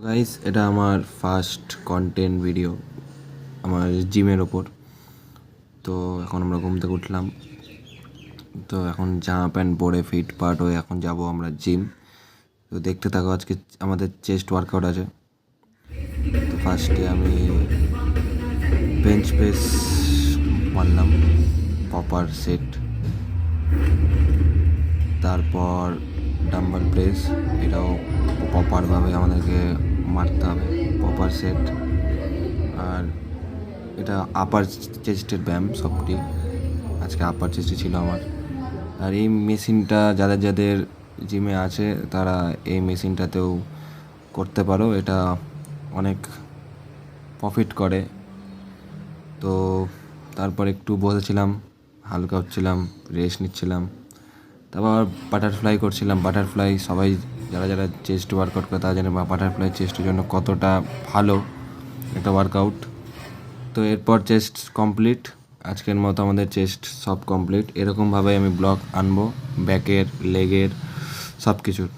Guys, এটা আমার first content video আমার জিমের ওপর। তো এখন আমরা ঘুম থেকে উঠলাম, তো এখন জামা প্যান্ট পরে ফিট পার্ট হয়ে এখন যাব আমরা জিম। তো দেখতে থাকো, আজকে আমাদের চেস্ট ওয়ার্কআউট আছে। তো ফার্স্টে আমি বেঞ্চ প্রেস মারলাম প্রপার সেট, তারপর ডাম্বল প্রেস, এটাও প্রপারভাবে আমাদেরকে মারতে হবে, প্রপার সেট। আর এটা আপার চেস্টের ব্যায়াম সবটি, আজকে আপার চেস্টে ছিল আমার। আর এই মেশিনটা যাদের যাদের জিমে আছে তারা এই মেশিনটাতেও করতে পারো, এটা অনেক প্রফিট করে। তো তারপর একটু বসেছিলাম, হালকা হচ্ছিলাম, রেস্ট নিচ্ছিলাম, তারপর বাটারফ্লাই করছিলাম। বাটারফ্লাই সবাই যারা যারা চেস্ট ওয়ার্কআউট করে তারা জানে বাটারফ্লাই চেস্টের জন্য কতটা ভালো একটা ওয়ার্কআউট। তো এরপর চেস্ট কমপ্লিট, আজকের মতো আমাদের চেস্ট সব কমপ্লিট। এরকমভাবে আমি ব্লগ আনবো ব্যাকের, লেগের, সব কিছুর।